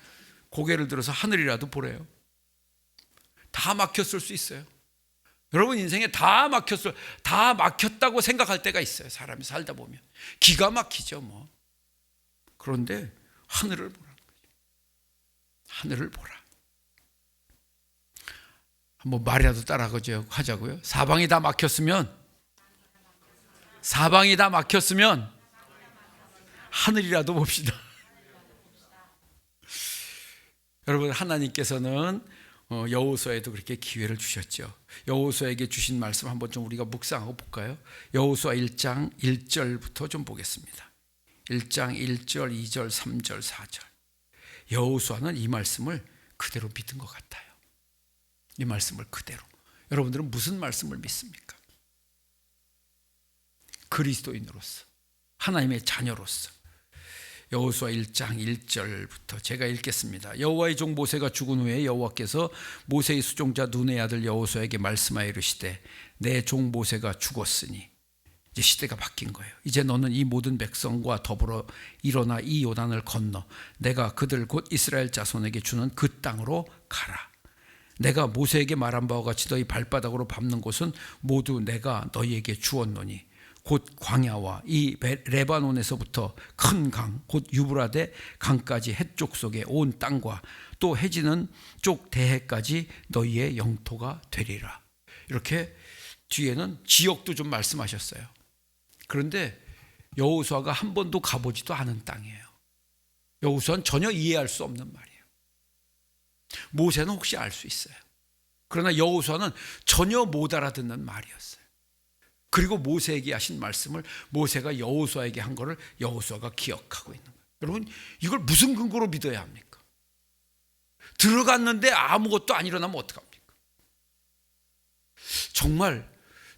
고개를 들어서 하늘이라도 보래요. 다 막혔을 수 있어요. 여러분 인생에 다 막혔다고 생각할 때가 있어요. 사람이 살다 보면 기가 막히죠 뭐. 그런데 하늘을 보라는 거죠. 하늘을 보라. 한번 말이라도 따라하자고요. 사방이 다 막혔으면 하늘이라도 봅시다. 여러분 하나님께서는 여호수아에도 그렇게 기회를 주셨죠. 여호수아에게 주신 말씀 한번 좀 우리가 묵상하고 볼까요? 여호수아 1장 1절부터 좀 보겠습니다. 1장 1절, 2절, 3절, 4절. 여호수아는 이 말씀을 그대로 믿은 것 같아요. 이 말씀을 그대로. 여러분들은 무슨 말씀을 믿습니까? 그리스도인으로서, 하나님의 자녀로서. 여호수아 1장 1절부터 제가 읽겠습니다. 여호와의 종 모세가 죽은 후에 여호와께서 모세의 수종자 눈의 아들 여호수아에게 말씀하여 이르시되 내 종 모세가 죽었으니 이제 시대가 바뀐 거예요. 이제 너는 이 모든 백성과 더불어 일어나 이 요단을 건너 내가 그들 곧 이스라엘 자손에게 주는 그 땅으로 가라. 내가 모세에게 말한 바와 같이 너희 발바닥으로 밟는 곳은 모두 내가 너희에게 주었노니 곧 광야와 이 레바논에서부터 큰 강, 곧 유브라데 강까지 해쪽 속에 온 땅과 또 해지는 쪽 대해까지 너희의 영토가 되리라. 이렇게 뒤에는 지역도 좀 말씀하셨어요. 그런데 여호수아가 한 번도 가보지도 않은 땅이에요. 여호수아는 전혀 이해할 수 없는 말이에요. 모세는 혹시 알 수 있어요. 그러나 여호수아는 전혀 못 알아듣는 말이었어요. 그리고 모세에게 하신 말씀을 모세가 여호수아에게 한 거를 여호수아가 기억하고 있는 거예요. 여러분 이걸 무슨 근거로 믿어야 합니까? 들어갔는데 아무것도 안 일어나면 어떡합니까? 정말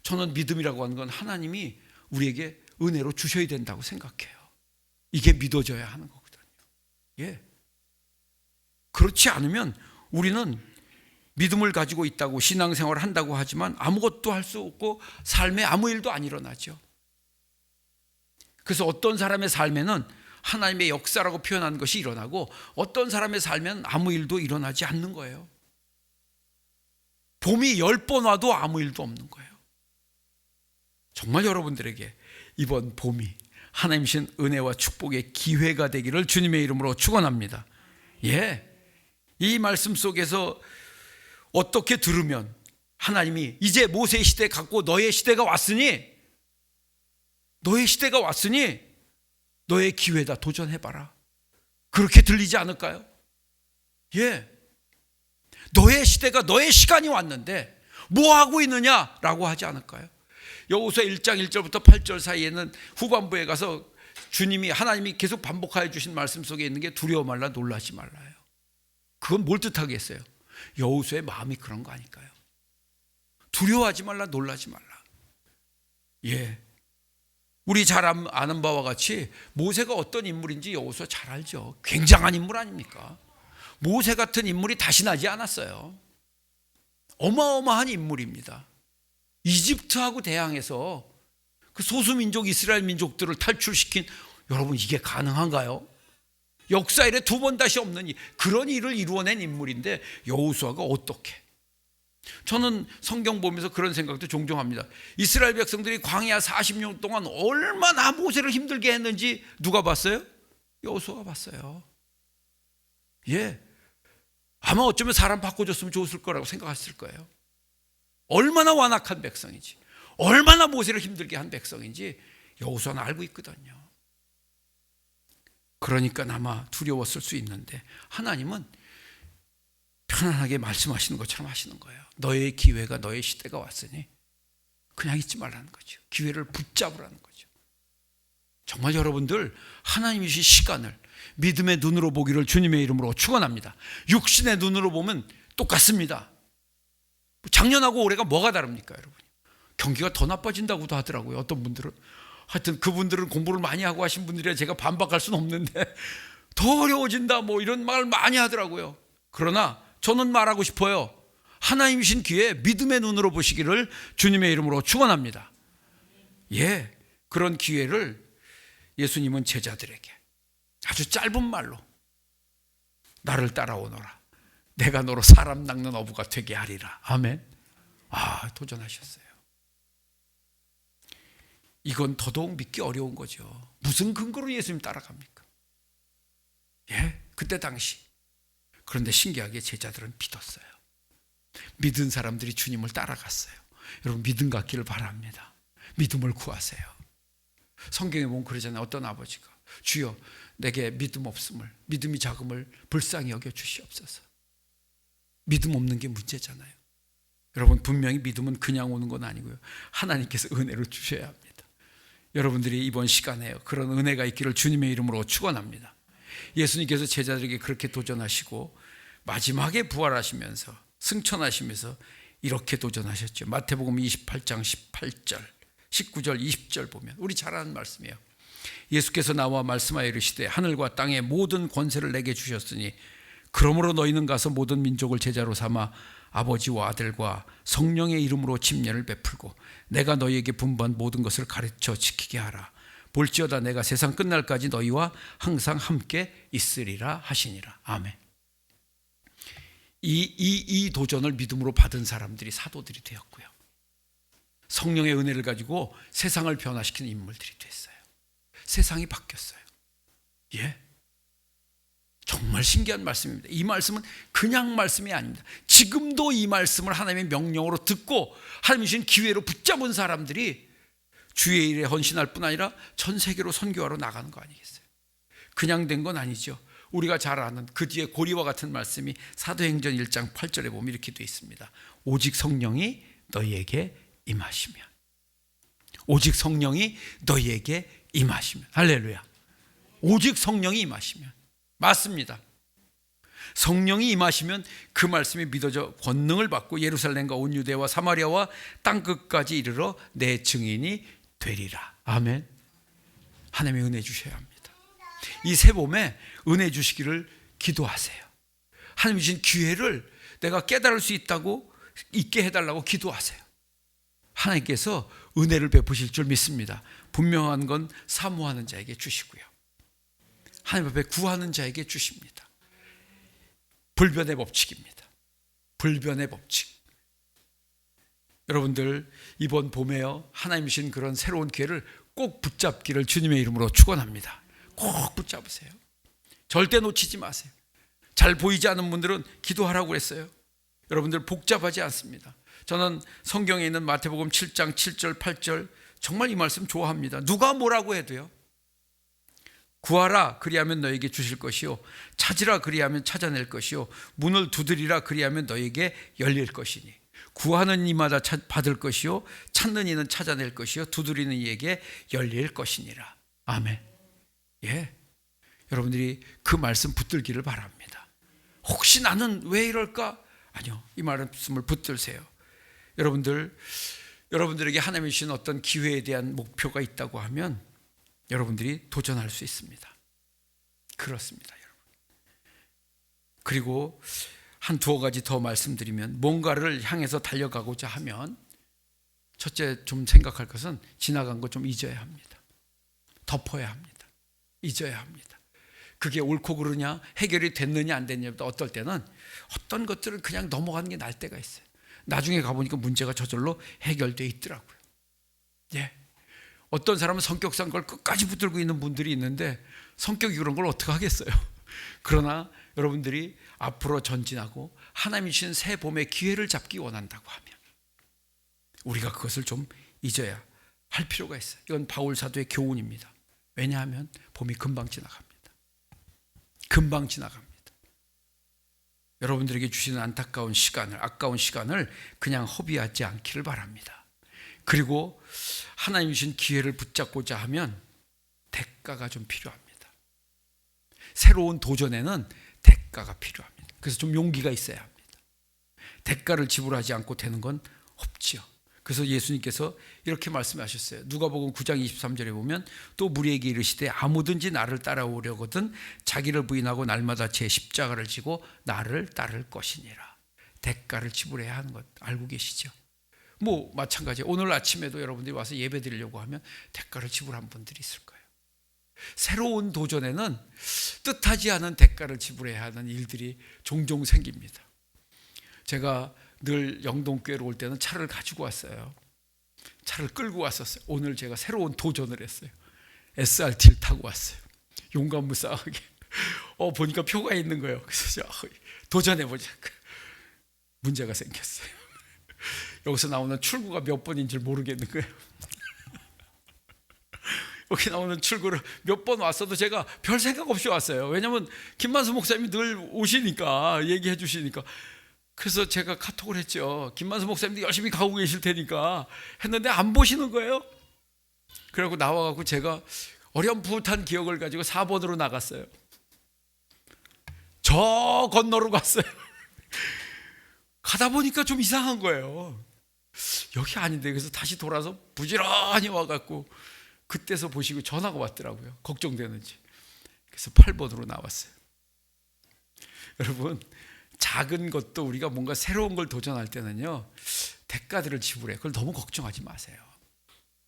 저는 믿음이라고 하는 건 하나님이 우리에게 은혜로 주셔야 된다고 생각해요. 이게 믿어져야 하는 거거든요. 예. 그렇지 않으면 우리는 믿음을 가지고 있다고 신앙생활을 한다고 하지만 아무것도 할 수 없고 삶에 아무 일도 안 일어나죠. 그래서 어떤 사람의 삶에는 하나님의 역사라고 표현하는 것이 일어나고 어떤 사람의 삶에는 아무 일도 일어나지 않는 거예요. 봄이 10번 와도 아무 일도 없는 거예요. 정말 여러분들에게 이번 봄이 하나님 신 은혜와 축복의 기회가 되기를 주님의 이름으로 축원합니다. 예, 이 말씀 속에서 어떻게 들으면 하나님이 이제 모세의 시대 갖고 너의 시대가 왔으니 너의 기회다 도전해봐라. 그렇게 들리지 않을까요? 예, 너의 시대가 너의 시간이 왔는데 뭐 하고 있느냐라고 하지 않을까요? 여호수아 1장 1절부터 8절 사이에는 후반부에 가서 주님이 하나님이 계속 반복하여 주신 말씀 속에 있는 게 두려워 말라 놀라지 말라요. 그건 뭘 뜻하겠어요? 여호수아의 마음이 그런 거 아닐까요? 두려워하지 말라 놀라지 말라. 예, 우리 잘 아는 바와 같이 모세가 어떤 인물인지 여호수아 잘 알죠. 굉장한 인물 아닙니까? 모세 같은 인물이 다시 나지 않았어요. 어마어마한 인물입니다. 이집트하고 대항해서 그 소수민족 이스라엘 민족들을 탈출시킨, 여러분 이게 가능한가요? 역사 이래 두 번 다시 없는 그런 일을 이루어낸 인물인데 여호수아가 어떻게? 저는 성경 보면서 그런 생각도 종종 합니다. 이스라엘 백성들이 광야 40년 동안 얼마나 모세를 힘들게 했는지 누가 봤어요? 여호수아가 봤어요. 예, 아마 어쩌면 사람 바꿔줬으면 좋았을 거라고 생각했을 거예요. 얼마나 완악한 백성인지, 얼마나 모세를 힘들게 한 백성인지 여호수아는 알고 있거든요. 그러니까 아마 두려웠을 수 있는데 하나님은 편안하게 말씀하시는 것처럼 하시는 거예요. 너의 기회가, 너의 시대가 왔으니 그냥 잊지 말라는 거죠. 기회를 붙잡으라는 거죠. 정말 여러분들 하나님이신 시간을 믿음의 눈으로 보기를 주님의 이름으로 축원합니다. 육신의 눈으로 보면 똑같습니다. 작년하고 올해가 뭐가 다릅니까, 여러분? 경기가 더 나빠진다고도 하더라고요. 어떤 분들은. 하여튼 그분들은 공부를 많이 하고 하신 분들이라 제가 반박할 수는 없는데 더 어려워진다 뭐 이런 말 많이 하더라고요. 그러나 저는 말하고 싶어요. 하나님이신 기회에 믿음의 눈으로 보시기를 주님의 이름으로 축원합니다. 그런 기회를 예수님은 제자들에게 아주 짧은 말로 나를 따라오너라. 내가 너로 사람 낚는 어부가 되게 하리라. 아멘. 도전하셨어요. 이건 더더욱 믿기 어려운 거죠. 무슨 근거로 예수님 따라갑니까? 그때 당시. 그런데 신기하게 제자들은 믿었어요. 믿은 사람들이 주님을 따라갔어요. 여러분, 믿음 갖기를 바랍니다. 믿음을 구하세요. 성경에 보면 그러잖아요. 어떤 아버지가 주여 내게 믿음 없음을, 믿음이 작음을 불쌍히 여겨 주시옵소서. 믿음 없는 게 문제잖아요. 여러분, 분명히 믿음은 그냥 오는 건 아니고요, 하나님께서 은혜로 주셔야 합니다. 여러분들이 이번 시간에 그런 은혜가 있기를 주님의 이름으로 축원합니다. 예수님께서 제자들에게 그렇게 도전하시고 마지막에 부활하시면서 승천하시면서 이렇게 도전하셨죠. 마태복음 28장 18절, 19절, 20절 보면 우리 잘 아는 말씀이에요. 예수께서 나와 말씀하여 이르시되 하늘과 땅의 모든 권세를 내게 주셨으니 그러므로 너희는 가서 모든 민족을 제자로 삼아 아버지와 아들과 성령의 이름으로 침례를 베풀고 내가 너희에게 분부한 모든 것을 가르쳐 지키게 하라. 볼지어다 내가 세상 끝날까지 너희와 항상 함께 있으리라 하시니라. 아멘. 이 도전을 믿음으로 받은 사람들이 사도들이 되었고요, 성령의 은혜를 가지고 세상을 변화시키는 인물들이 됐어요. 세상이 바뀌었어요. 정말 신기한 말씀입니다. 이 말씀은 그냥 말씀이 아닙니다. 지금도 이 말씀을 하나님의 명령으로 듣고 하나님이 주신 기회로 붙잡은 사람들이 주의 일에 헌신할 뿐 아니라 전 세계로 선교하러 나가는 거 아니겠어요? 그냥 된 건 아니죠. 우리가 잘 아는 그 뒤에 고리와 같은 말씀이 사도행전 1장 8절에 보면 이렇게 되어 있습니다. 오직 성령이 너희에게 임하시면, 오직 성령이 너희에게 임하시면. 할렐루야. 오직 성령이 임하시면. 맞습니다. 성령이 임하시면 그 말씀이 믿어져 권능을 받고 예루살렘과 온 유대와 사마리아와 땅끝까지 이르러 내 증인이 되리라. 아멘. 하나님의 은혜 주셔야 합니다. 이 새봄에 은혜 주시기를 기도하세요. 하나님이 주신 기회를 내가 깨달을 수 있게 해달라고 기도하세요. 하나님께서 은혜를 베푸실 줄 믿습니다. 분명한 건 사모하는 자에게 주시고요, 하나님 앞에 구하는 자에게 주십니다. 불변의 법칙입니다. 불변의 법칙. 여러분들 이번 봄에요, 하나님 주신 그런 새로운 기회를 꼭 붙잡기를 주님의 이름으로 축원합니다. 꼭 붙잡으세요. 절대 놓치지 마세요. 잘 보이지 않는 분들은 기도하라고 그랬어요. 여러분들 복잡하지 않습니다. 저는 성경에 있는 마태복음 7장 7절 8절 정말 이 말씀 좋아합니다. 누가 뭐라고 해도요, 구하라 그리하면 너에게 주실 것이요, 찾으라 그리하면 찾아낼 것이요, 문을 두드리라 그리하면 너에게 열릴 것이니 구하는 이마다 받을 것이요, 찾는 이는 찾아낼 것이요, 두드리는 이에게 열릴 것이니라. 아멘. 여러분들이 그 말씀 붙들기를 바랍니다. 혹시 나는 왜 이럴까? 아니요, 이 말씀을 붙들세요. 여러분들에게 하나님이 주신 어떤 기회에 대한 목표가 있다고 하면 여러분들이 도전할 수 있습니다. 그렇습니다, 여러분. 그리고 한 두어 가지 더 말씀드리면, 뭔가를 향해서 달려가고자 하면 첫째 좀 생각할 것은 지나간 거 좀 잊어야 합니다. 덮어야 합니다. 잊어야 합니다. 그게 옳고 그르냐, 해결이 됐느냐 안 됐느냐보다 어떨 때는 어떤 것들은 그냥 넘어가는 게 나을 때가 있어요. 나중에 가보니까 문제가 저절로 해결되어 있더라고요. 어떤 사람은 성격상 그걸 끝까지 붙들고 있는 분들이 있는데 성격이 그런 걸 어떻게 하겠어요. 그러나 여러분들이 앞으로 전진하고 하나님이 주신 새 봄의 기회를 잡기 원한다고 하면 우리가 그것을 좀 잊어야 할 필요가 있어요. 이건 바울 사도의 교훈입니다. 왜냐하면 봄이 금방 지나갑니다. 금방 지나갑니다. 여러분들에게 주시는 안타까운 시간을, 아까운 시간을 그냥 허비하지 않기를 바랍니다. 그리고 하나님 주신 기회를 붙잡고자 하면 대가가 좀 필요합니다. 새로운 도전에는 대가가 필요합니다. 그래서 좀 용기가 있어야 합니다. 대가를 지불하지 않고 되는 건 없지요. 그래서 예수님께서 이렇게 말씀하셨어요. 누가복음 9장 23절에 보면 또 무리에게 이르시되 아무든지 나를 따라오려거든 자기를 부인하고 날마다 제 십자가를 지고 나를 따를 것이니라. 대가를 지불해야 하는 것 알고 계시죠? 뭐 마찬가지예요. 오늘 아침에도 여러분들이 와서 예배 드리려고 하면 대가를 지불한 분들이 있을 거예요. 새로운 도전에는 뜻하지 않은 대가를 지불해야 하는 일들이 종종 생깁니다. 제가 늘 영동교회로 올 때는 차를 가지고 왔어요. 차를 끌고 왔었어요. 오늘 제가 새로운 도전을 했어요. SRT를 타고 왔어요. 용감무쌍하게. 보니까 표가 있는 거예요. 그래서 도전해보자. 문제가 생겼어요. 여기서 나오는 출구가 몇 번인지 모르겠는 거예요. 여기 나오는 출구를 몇 번 왔어도 제가 별 생각 없이 왔어요. 왜냐하면 김만수 목사님이 늘 오시니까, 얘기해 주시니까. 그래서 제가 카톡을 했죠. 김만수 목사님도 열심히 가고 계실 테니까 했는데 안 보시는 거예요. 그래갖고 나와갖고 제가 어렴풋한 기억을 가지고 4번으로 나갔어요. 저 건너로 갔어요. 가다 보니까 좀 이상한 거예요. 여기 아닌데. 그래서 다시 돌아서 부지런히 와갖고 그때서 보시고 전화가 왔더라고요. 걱정되는지. 그래서 8번으로 나왔어요. 여러분, 작은 것도 우리가 뭔가 새로운 걸 도전할 때는요, 대가들을 지불해. 그걸 너무 걱정하지 마세요.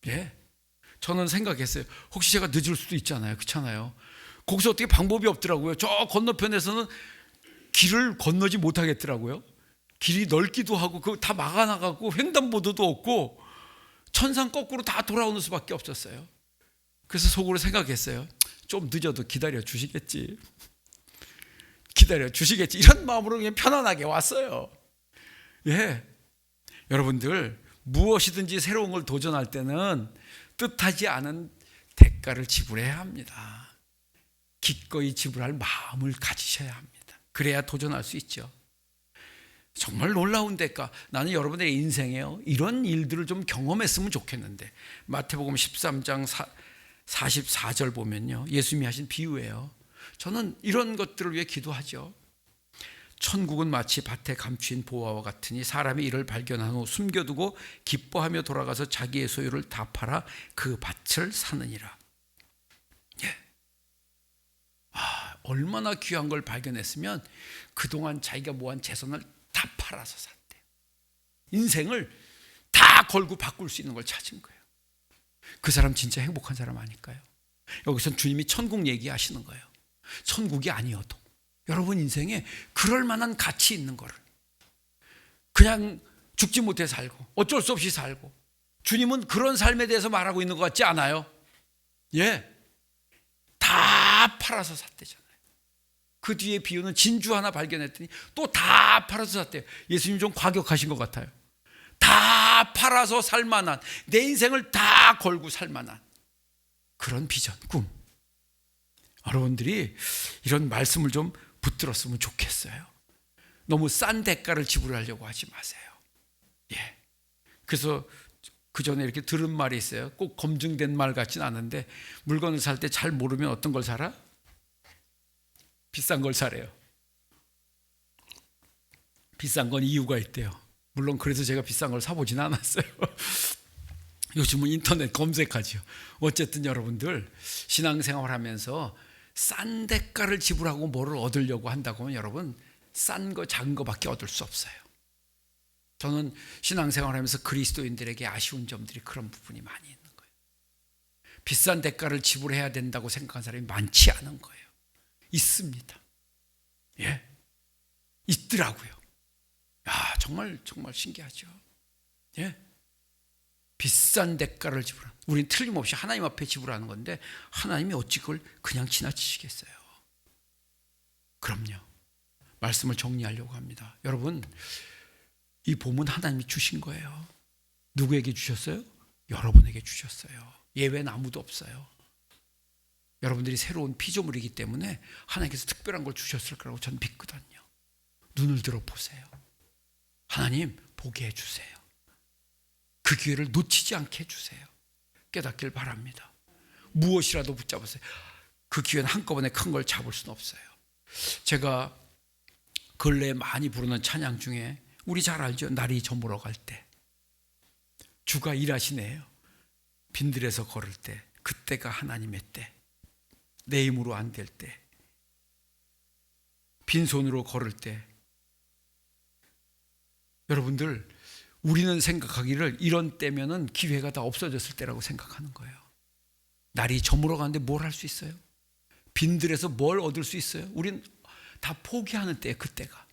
예? 저는 생각했어요. 혹시 제가 늦을 수도 있잖아요. 그렇잖아요. 거기서 어떻게 방법이 없더라고요. 저 건너편에서는 길을 건너지 못하겠더라고요. 길이 넓기도 하고 그거 다 막아나가고 횡단보도도 없고 천상 거꾸로 다 돌아오는 수밖에 없었어요. 그래서 속으로 생각했어요. 좀 늦어도 기다려 주시겠지. 기다려 주시겠지. 이런 마음으로 그냥 편안하게 왔어요. 예. 여러분들, 무엇이든지 새로운 걸 도전할 때는 뜻하지 않은 대가를 지불해야 합니다. 기꺼이 지불할 마음을 가지셔야 합니다. 그래야 도전할 수 있죠. 정말 놀라운 대가. 나는 여러분들의 인생에요, 이런 일들을 좀 경험했으면 좋겠는데, 마태복음 13장 44절 보면요, 예수님이 하신 비유예요. 저는 이런 것들을 위해 기도하죠. 천국은 마치 밭에 감추인 보화와 같으니 사람이 이를 발견한 후 숨겨두고 기뻐하며 돌아가서 자기의 소유를 다 팔아 그 밭을 사느니라. 예. 얼마나 귀한 걸 발견했으면 그동안 자기가 모은 재산을 다 팔아서 샀대요. 인생을 다 걸고 바꿀 수 있는 걸 찾은 거예요. 그 사람 진짜 행복한 사람 아닐까요? 여기서 주님이 천국 얘기하시는 거예요. 천국이 아니어도 여러분 인생에 그럴 만한 가치 있는 거를, 그냥 죽지 못해 살고 어쩔 수 없이 살고, 주님은 그런 삶에 대해서 말하고 있는 것 같지 않아요? 예, 다 팔아서 샀대잖아요. 그 뒤에 비유는 진주 하나 발견했더니 또 다 팔아서 샀대요. 예수님 좀 과격하신 것 같아요. 다 팔아서 살만한, 내 인생을 다 걸고 살만한 그런 비전, 꿈. 여러분들이 이런 말씀을 좀 붙들었으면 좋겠어요. 너무 싼 대가를 지불하려고 하지 마세요. 예. 그래서 그 전에 이렇게 들은 말이 있어요. 꼭 검증된 말 같진 않은데, 물건을 살 때 잘 모르면 어떤 걸 사라? 비싼 걸 사래요. 비싼 건 이유가 있대요. 물론 그래서 제가 비싼 걸 사보진 않았어요. 요즘은 인터넷 검색하죠. 어쨌든 여러분들, 신앙생활 하면서 싼 대가를 지불하고 뭐를 얻으려고 한다고 하면 여러분, 싼 거 작은 거밖에 얻을 수 없어요. 저는 신앙생활 하면서 그리스도인들에게 아쉬운 점들이 그런 부분이 많이 있는 거예요. 비싼 대가를 지불해야 된다고 생각하는 사람이 많지 않은 거예요. 있습니다. 예, 있더라고요. 야, 정말 신기하죠. 예, 비싼 대가를 지불하는, 우린 틀림없이 하나님 앞에 지불하는 건데 하나님이 어찌 그걸 그냥 지나치시겠어요? 그럼요. 말씀을 정리하려고 합니다. 여러분, 이 봄은 하나님이 주신 거예요. 누구에게 주셨어요? 여러분에게 주셨어요. 예외는 아무도 없어요. 여러분들이 새로운 피조물이기 때문에 하나님께서 특별한 걸 주셨을 거라고 저는 믿거든요. 눈을 들어 보세요. 하나님 보게 해주세요. 그 기회를 놓치지 않게 해주세요. 깨닫길 바랍니다. 무엇이라도 붙잡으세요. 그 기회는 한꺼번에 큰 걸 잡을 수는 없어요. 제가 근래에 많이 부르는 찬양 중에, 우리 잘 알죠? 날이 저물어 갈 때 주가 일하시네요. 빈들에서 걸을 때, 그때가 하나님의 때. 내 힘으로 안 될 때, 빈손으로 걸을 때. 여러분들, 우리는 생각하기를 이런 때면은 기회가 다 없어졌을 때라고 생각하는 거예요. 날이 저물어 가는데 뭘 할 수 있어요? 빈들에서 뭘 얻을 수 있어요? 우린 다 포기하는 때예요, 그때가.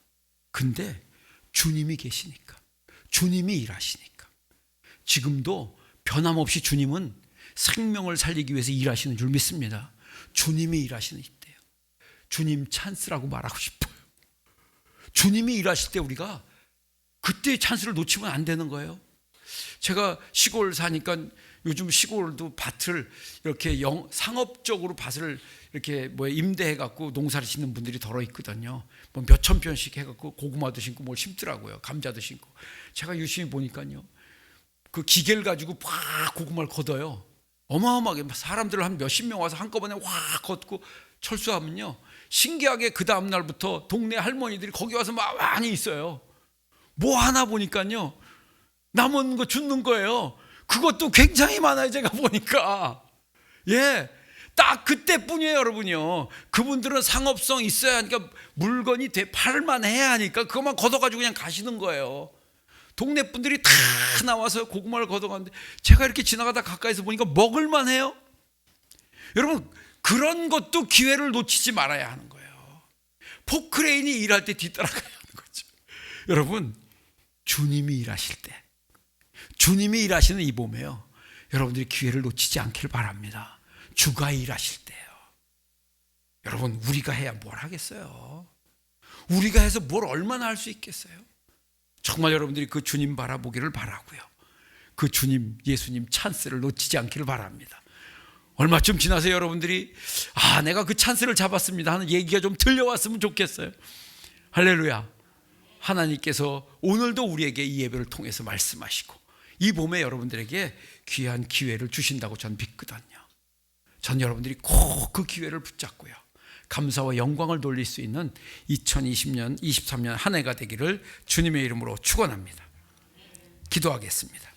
근데 주님이 계시니까, 주님이 일하시니까, 지금도 변함없이 주님은 생명을 살리기 위해서 일하시는 줄 믿습니다. 주님이 일하시는 이때요. 주님 찬스라고 말하고 싶어요. 주님이 일하실 때 우리가 그때의 찬스를 놓치면 안 되는 거예요. 제가 시골 사니까 요즘 시골도 밭을 이렇게 상업적으로 밭을 이렇게 임대해 갖고 농사를 짓는 분들이 더러 있거든요. 뭐 몇천 편씩 해 갖고 고구마도 심고 뭘 심더라고요. 감자도 심고. 제가 유심히 보니까요, 그 기계를 가지고 막 고구마를 걷어요. 어마어마하게 사람들 한 몇십 명 와서 한꺼번에 확 걷고 철수하면요, 신기하게 그 다음 날부터 동네 할머니들이 거기 와서 많이 있어요. 뭐 하나 보니까요, 남은 거 줍는 거예요. 그것도 굉장히 많아요, 제가 보니까. 예, 딱 그때뿐이에요, 여러분요. 그분들은 상업성 있어야 하니까, 물건이 팔만 해야 하니까 그것만 걷어가지고 그냥 가시는 거예요. 동네 분들이 다 나와서 고구마를 걷어가는데 제가 이렇게 지나가다 가까이서 보니까 먹을만 해요. 여러분, 그런 것도 기회를 놓치지 말아야 하는 거예요. 포크레인이 일할 때 뒤따라가야 하는 거죠. 여러분, 주님이 일하실 때, 주님이 일하시는 이 봄에요, 여러분들이 기회를 놓치지 않기를 바랍니다. 주가 일하실 때요. 여러분, 우리가 해야 뭘 하겠어요? 우리가 해서 뭘 얼마나 할 수 있겠어요? 정말 여러분들이 그 주님 바라보기를 바라고요, 그 주님, 예수님 찬스를 놓치지 않기를 바랍니다. 얼마쯤 지나서 여러분들이 내가 그 찬스를 잡았습니다 하는 얘기가 좀 들려왔으면 좋겠어요. 할렐루야. 하나님께서 오늘도 우리에게 이 예배를 통해서 말씀하시고 이 봄에 여러분들에게 귀한 기회를 주신다고 전 믿거든요. 전 여러분들이 꼭 그 기회를 붙잡고요, 감사와 영광을 돌릴 수 있는 2020년, 23년 한 해가 되기를 주님의 이름으로 축원합니다. 기도하겠습니다.